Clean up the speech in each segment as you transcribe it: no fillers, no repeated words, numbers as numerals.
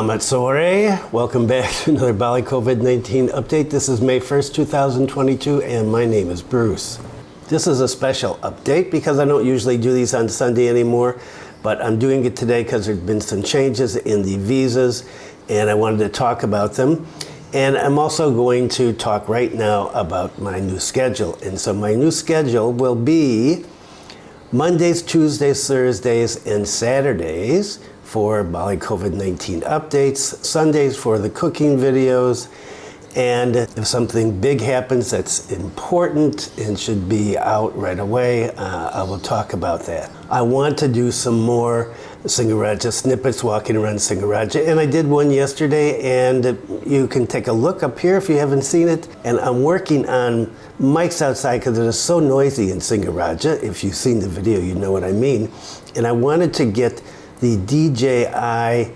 Selamat sore. Welcome back to another Bali COVID-19 update. This is May 1st, 2022, and my name is Bruce. This is a special update because I don't usually do these on Sunday anymore, but I'm doing it today because there's been some changes in the visas, and I wanted to talk about them. And I'm also going to talk right now about my new schedule. And so my new schedule will be Mondays, Tuesdays, Thursdays, and Saturdays for Bali COVID-19 updates, Sundays for the cooking videos, and if something big happens that's important and should be out right away, I will talk about that. I want to do some more Singaraja snippets walking around Singaraja, and I did one yesterday, and you can take a look up here if you haven't seen it. And I'm working on mics outside because it is so noisy in Singaraja. If you've seen the video, you know what I mean. And I wanted to get the DJI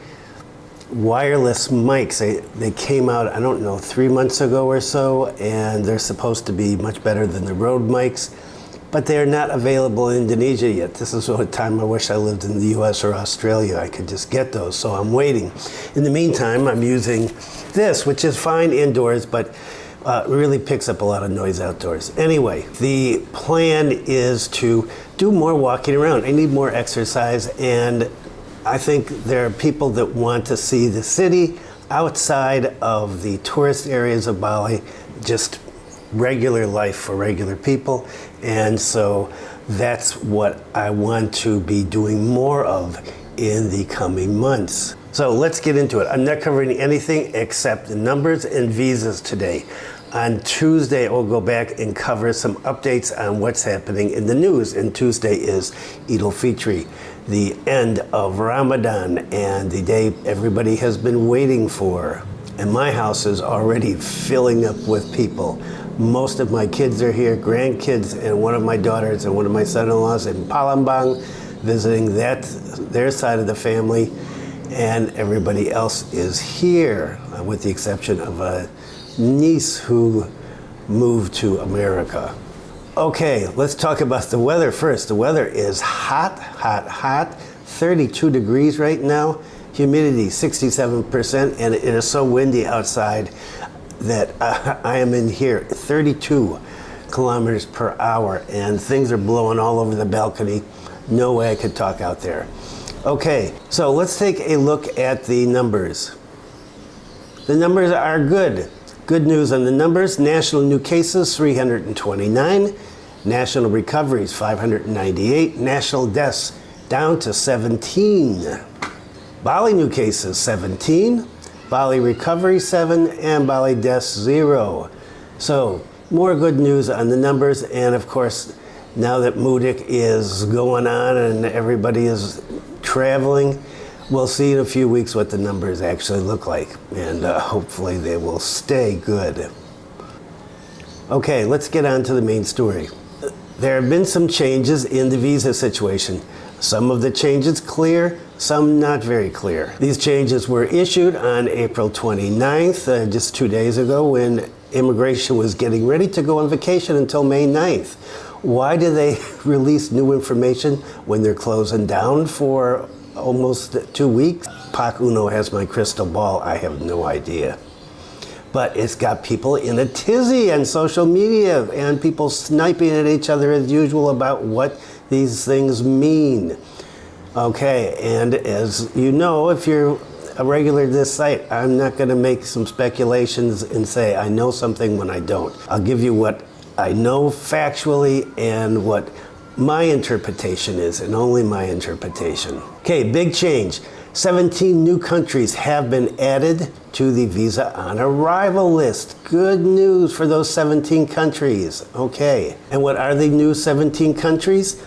wireless mics. They came out, I don't know, 3 months ago or so, and they're supposed to be much better than the Rode mics, but they're not available in Indonesia yet. This is a time I wish I lived in the US or Australia. I could just get those, so I'm waiting. In the meantime, I'm using this, which is fine indoors, but really picks up a lot of noise outdoors. Anyway, the plan is to do more walking around. I need more exercise, and I think there are people that want to see the city outside of the tourist areas of Bali, just regular life for regular people. And so that's what I want to be doing more of in the coming months. So let's get into it. I'm not covering anything except the numbers and visas today. On Tuesday, I'll go back and cover some updates on what's happening in the news. And Tuesday is Eid al-Fitr, the end of Ramadan, and the day everybody has been waiting for. And my house is already filling up with people. Most of my kids are here, grandkids, and one of my daughters and one of my son-in-laws in Palembang visiting their side of the family, and everybody else is here, with the exception of a niece who moved to America. Okay, let's talk about the weather first. The weather is hot, hot, hot. 32 degrees right now. Humidity 67%, and it is so windy outside that I am in here 32 kilometers per hour, and things are blowing all over the balcony. No way I could talk out there. Okay, so let's take a look at the numbers. The numbers are good. Good news on the numbers. National new cases, 329. National recoveries, 598. National deaths, down to 17. Bali new cases, 17. Bali recovery, 7. And Bali deaths, 0. So, more good news on the numbers. And of course, now that Mudik is going on and everybody is traveling, we'll see in a few weeks what the numbers actually look like, and hopefully they will stay good. Okay, let's get on to the main story. There have been some changes in the visa situation. Some of the changes clear, some not very clear. These changes were issued on April 29th, just 2 days ago, when immigration was getting ready to go on vacation until May 9th. Why do they release new information when they're closing down for almost 2 weeks? Pak Uno has my crystal ball. I have no idea. But it's got people in a tizzy on social media and people sniping at each other as usual about what these things mean. Okay, and as you know, if you're a regular to this site, I'm not going to make some speculations and say I know something when I don't. I'll give you what I know factually and what my interpretation is, and only my interpretation. Okay, big change. 17 new countries have been added to the visa on arrival list. Good news for those 17 countries. Okay, and what are the new 17 countries?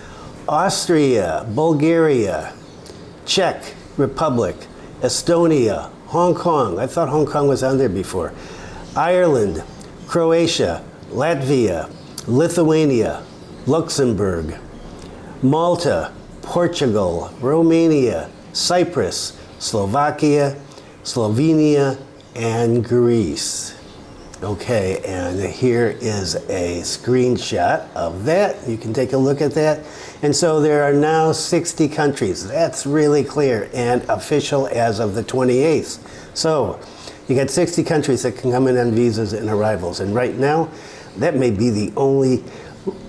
Austria, Bulgaria, Czech Republic, Estonia, Hong Kong. I thought Hong Kong was on there before. Ireland, Croatia, Latvia, Lithuania, Luxembourg, Malta, Portugal, Romania, Cyprus, Slovakia, Slovenia, and Greece. Okay, and here is a screenshot of that. You can take a look at that. And so there are now 60 countries. That's really clear and official as of the 28th. So you got 60 countries that can come in on visas and arrivals. And right now, that may be the only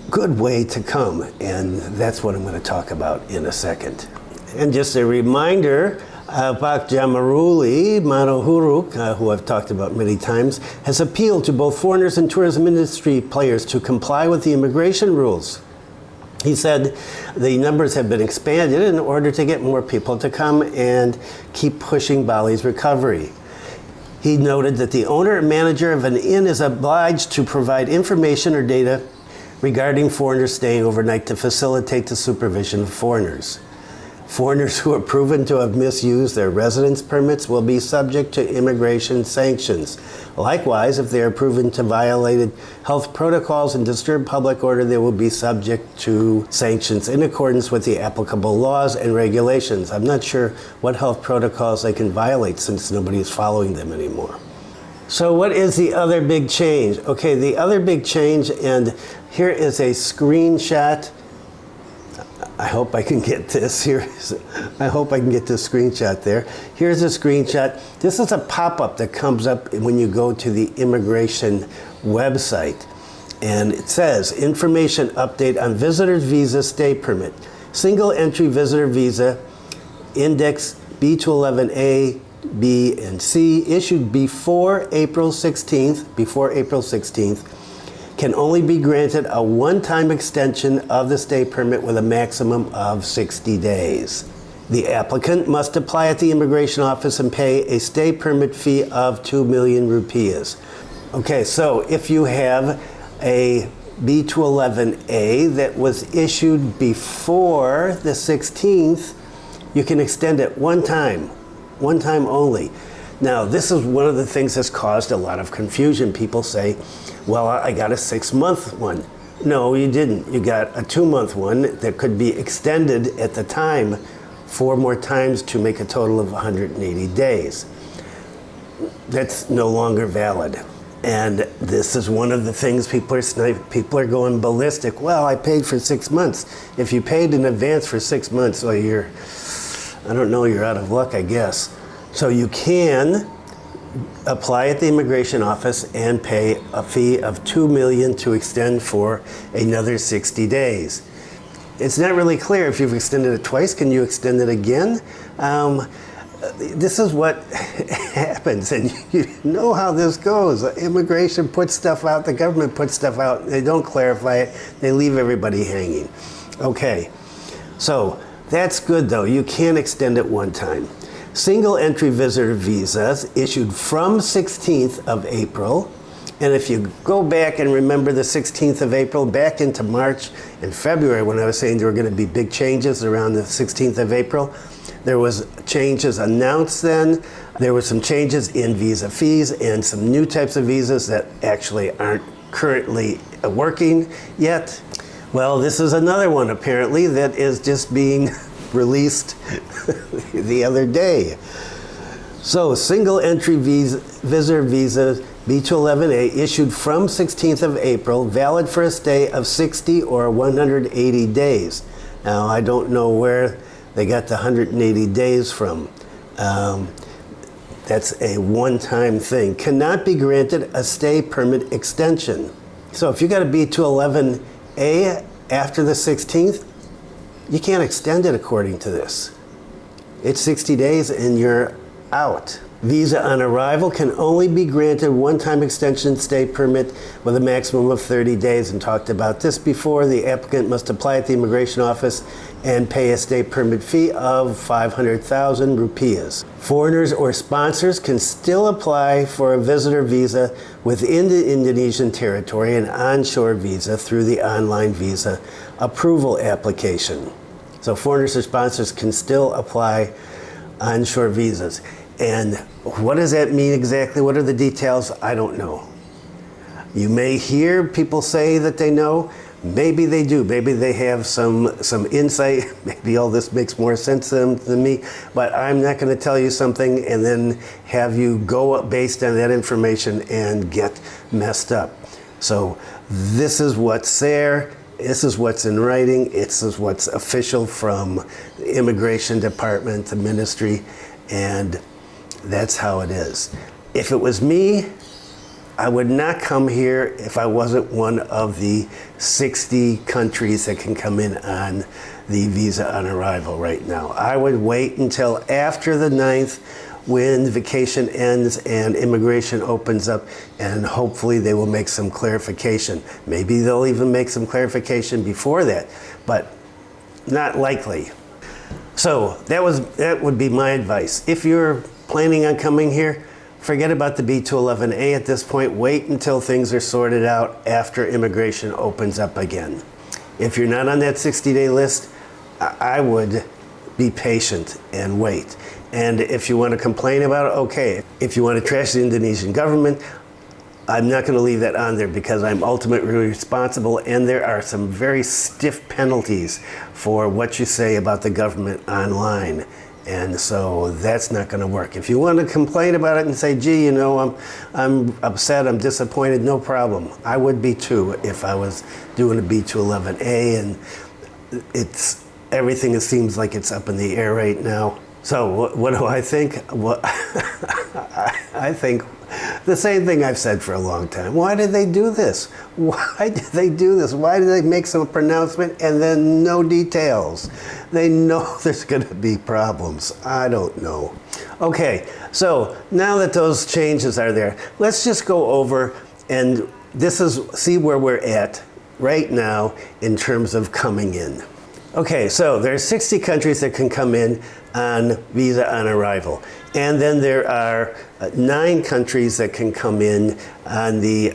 good way to come. And that's what I'm going to talk about in a second. And just a reminder, Pak Jamaruli Manohuruk, who I've talked about many times, has appealed to both foreigners and tourism industry players to comply with the immigration rules. He said the numbers have been expanded in order to get more people to come and keep pushing Bali's recovery. He noted that the owner and manager of an inn is obliged to provide information or data regarding foreigners staying overnight to facilitate the supervision of foreigners. Foreigners who are proven to have misused their residence permits will be subject to immigration sanctions. Likewise, if they are proven to violate health protocols and disturb public order, they will be subject to sanctions in accordance with the applicable laws and regulations. I'm not sure what health protocols they can violate since nobody is following them anymore. So what is the other big change? Okay, the other big change, and here is a screenshot. I hope I can get this here. I hope I can get this screenshot there. Here's a screenshot. This is a pop-up that comes up when you go to the immigration website. And it says, information update on visitor's visa stay permit. Single entry visitor visa, index B211A, B, and C, issued before April 16th, can only be granted a one-time extension of the stay permit with a maximum of 60 days. The applicant must apply at the immigration office and pay a stay permit fee of 2 million rupees. Okay, so if you have a B211A that was issued before the 16th, you can extend it one time only. Now, this is one of the things that's caused a lot of confusion. People say, well, I got a 6-month one. No, you didn't. You got a 2-month one that could be extended at the time 4 more times to make a total of 180 days. That's no longer valid. And this is one of the things people are going ballistic. Well, I paid for 6 months. If you paid in advance for 6 months, well, you're out of luck, I guess. So you can apply at the immigration office and pay a fee of 2 million to extend for another 60 days. It's not really clear if you've extended it twice, can you extend it again? This is what happens, and you know how this goes. Immigration puts stuff out, the government puts stuff out, they don't clarify it, they leave everybody hanging. Okay, so that's good though, you can extend it one time. Single entry visitor visas issued from 16th of April. And if you go back and remember the 16th of April, back into March and February when I was saying there were going to be big changes around the 16th of April, there was changes announced then. There were some changes in visa fees and some new types of visas that actually aren't currently working yet. Well, this is another one apparently that is just being released the other day. So single entry visitor visa B211A issued from 16th of April, valid for a stay of 60 or 180 days. Now I don't know where they got the 180 days from. That's a one-time thing. Cannot be granted a stay permit extension. So if you got a B211A after the 16th, you can't extend it according to this. It's 60 days and you're out. Visa on arrival can only be granted one-time extension stay permit with a maximum of 30 days, and talked about this before. The applicant must apply at the immigration office and pay a stay permit fee of 500,000 rupees. Foreigners or sponsors can still apply for a visitor visa within the Indonesian territory and onshore visa through the online visa approval application. So foreigners or sponsors can still apply onshore visas. And what does that mean exactly? What are the details? I don't know. You may hear people say that they know, Maybe they do. Maybe they have some insight. Maybe all this makes more sense to them than me. But I'm not going to tell you something and then have you go up based on that information and get messed up. So this is what's there. This is what's in writing. This is what's official from the Immigration Department, the ministry, and that's how it is. If it was me, I would not come here if I wasn't one of the 60 countries that can come in on the visa on arrival right now. I would wait until after the 9th when vacation ends and immigration opens up, and hopefully they will make some clarification. Maybe they'll even make some clarification before that, but not likely. So that would be my advice. If you're planning on coming here, forget about the B211A at this point. Wait until things are sorted out after immigration opens up again. If you're not on that 60-day list, I would be patient and wait. And if you want to complain about it, okay. If you want to trash the Indonesian government, I'm not going to leave that on there because I'm ultimately responsible, and there are some very stiff penalties for what you say about the government online. And so that's not going to work. If you want to complain about it and say, gee, you know, I'm upset, I'm disappointed, no problem. I would be too if I was doing a B211A, and everything it seems like it's up in the air right now. So what do I think? I think the same thing I've said for a long time. Why did they do this? Why did they do this? Why did they make some pronouncement and then no details? They know there's going to be problems. I don't know. Okay, so now that those changes are there, let's just go over and see where we're at right now in terms of coming in. Okay, so there are 60 countries that can come in on visa on arrival. And then there are 9 countries that can come in on the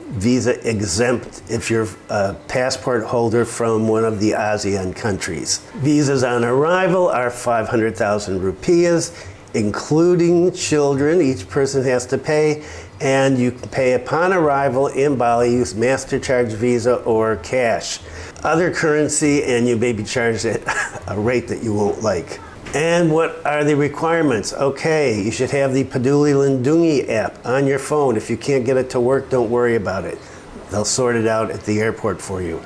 visa exempt if you're a passport holder from one of the ASEAN countries. Visas on arrival are 500,000 rupiahs, including children. Each person has to pay, and you can pay upon arrival in Bali, use MasterCharge Visa or cash. Other currency, and you may be charged at a rate that you won't like. And what are the requirements? Okay, you should have the Peduli Lindungi app on your phone. If you can't get it to work, don't worry about it. They'll sort it out at the airport for you.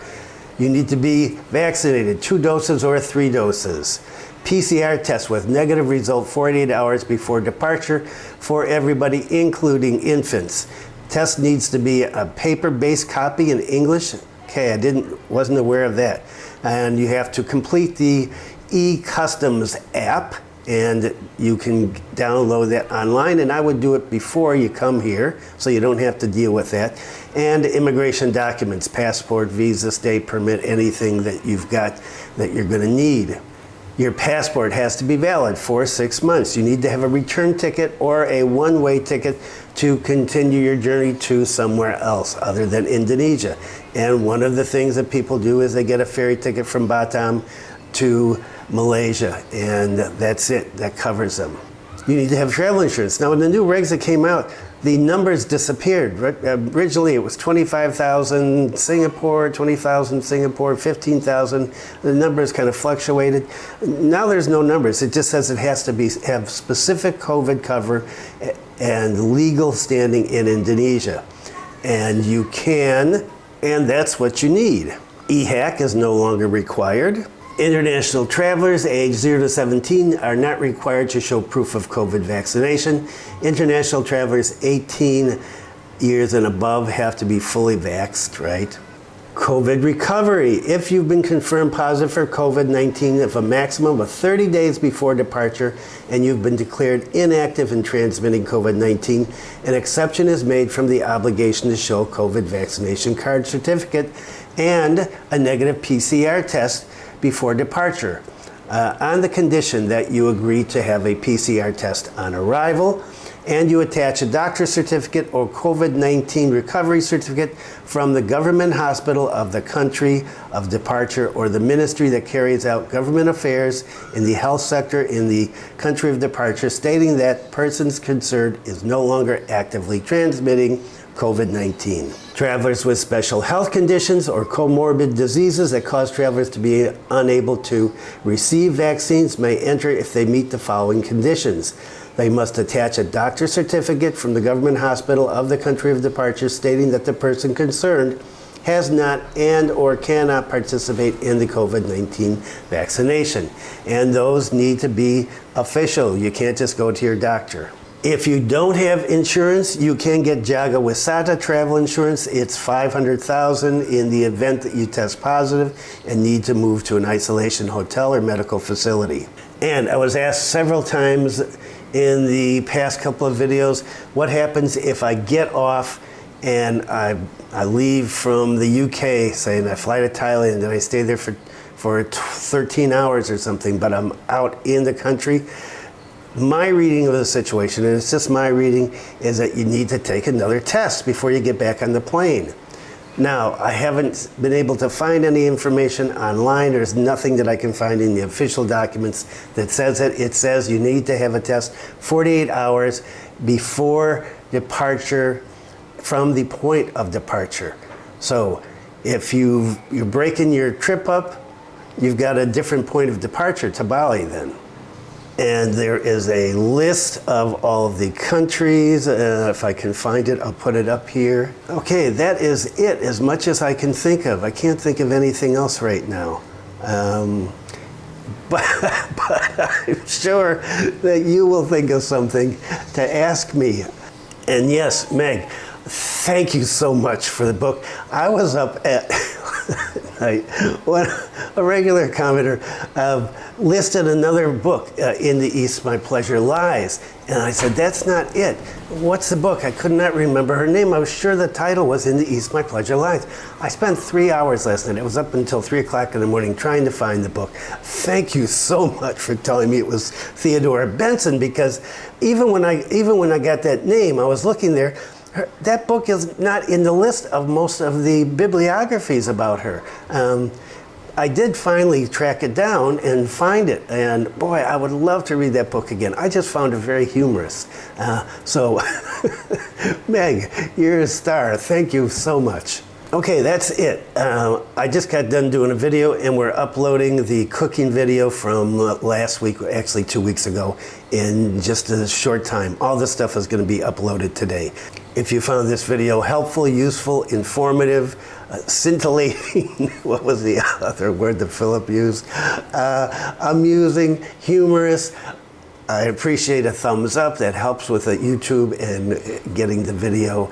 You need to be vaccinated, 2 doses or 3 doses. PCR test with negative result 48 hours before departure for everybody, including infants. Test needs to be a paper-based copy in English. Okay, wasn't aware of that. And you have to complete the e-Customs app, and you can download that online, and I would do it before you come here so you don't have to deal with that. And immigration documents, passport, visa, stay permit, anything that you've got that you're going to need. Your passport has to be valid for 6 months. You need to have a return ticket or a one-way ticket to continue your journey to somewhere else other than Indonesia. And one of the things that people do is they get a ferry ticket from Batam to Malaysia, and that's it. That covers them. You need to have travel insurance. Now, in the new regs that came out, the numbers disappeared. Originally, it was 25,000 Singapore, 20,000 Singapore, 15,000. The numbers kind of fluctuated. Now there's no numbers. It just says it has to have specific COVID cover and legal standing in Indonesia. And you can, and that's what you need. EHAC is no longer required. International travelers aged 0 to 17 are not required to show proof of COVID vaccination. International travelers 18 years and above have to be fully vaxxed, right? COVID recovery. If you've been confirmed positive for COVID-19 of a maximum of 30 days before departure and you've been declared inactive in transmitting COVID-19, an exception is made from the obligation to show COVID vaccination card certificate and a negative PCR test before departure, on the condition that you agree to have a PCR test on arrival, and you attach a doctor's certificate or COVID-19 recovery certificate from the government hospital of the country of departure or the ministry that carries out government affairs in the health sector in the country of departure, stating that persons concerned is no longer actively transmitting COVID-19. Travelers with special health conditions or comorbid diseases that cause travelers to be unable to receive vaccines may enter if they meet the following conditions. They must attach a doctor's certificate from the government hospital of the country of departure stating that the person concerned has not and or cannot participate in the COVID-19 vaccination. And those need to be official. You can't just go to your doctor. If you don't have insurance, you can get Jaga Wisata travel insurance. It's $500,000 in the event that you test positive and need to move to an isolation hotel or medical facility. And I was asked several times in the past couple of videos, what happens if I get off and I leave from the UK, say, and I fly to Thailand and I stay there for 13 hours or something, but I'm out in the country. My reading of the situation, and it's just my reading, is that you need to take another test before you get back on the plane. Now, I haven't been able to find any information online. There's nothing that I can find in the official documents that says it. It says you need to have a test 48 hours before departure from the point of departure. So if you're breaking your trip up, you've got a different point of departure to Bali then. And there is a list of all of the countries. If I can find it, I'll put it up here. Okay, that is it, as much as I can think of. I can't think of anything else right now. But I'm sure that you will think of something to ask me. And yes, Meg, thank you so much for the book. I was up at night when a regular commenter listed another book, In the East My Pleasure Lies. And I said, that's not it. What's the book? I could not remember her name. I was sure the title was In the East My Pleasure Lies. I spent 3 hours last night. It was up until 3 o'clock in the morning trying to find the book. Thank you so much for telling me it was Theodora Benson, because even when I got that name, I was looking there. That book is not in the list of most of the bibliographies about her. I did finally track it down and find it, and boy, I would love to read that book again. I just found it very humorous. So, Meg, you're a star. Thank you so much. Okay, that's it. I just got done doing a video, and we're uploading the cooking video from last week, actually 2 weeks ago, in just a short time. All this stuff is going to be uploaded today. If you found this video helpful, useful, informative, scintillating, what was the other word that Philip used? Amusing, humorous, I appreciate a thumbs up. That helps with the YouTube and getting the video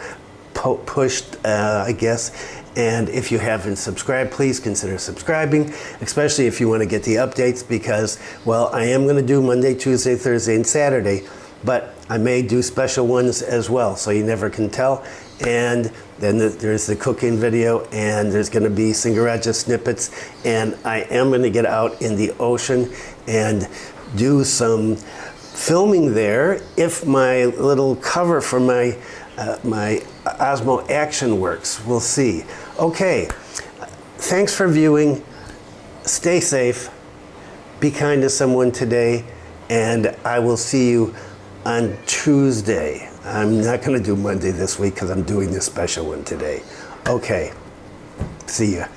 pushed, I guess. And if you haven't subscribed, please consider subscribing, especially if you want to get the updates, because, well, I am going to do Monday, Tuesday, Thursday, and Saturday, but I may do special ones as well, so you never can tell. And then there's the cooking video, and there's going to be Singaraja snippets, and I am going to get out in the ocean and do some filming there if my little cover for my Osmo Action works. We'll see. Okay, thanks for viewing. Stay safe. Be kind to someone today, and I will see you on Tuesday. I'm not going to do Monday this week because I'm doing this special one today. Okay, see ya.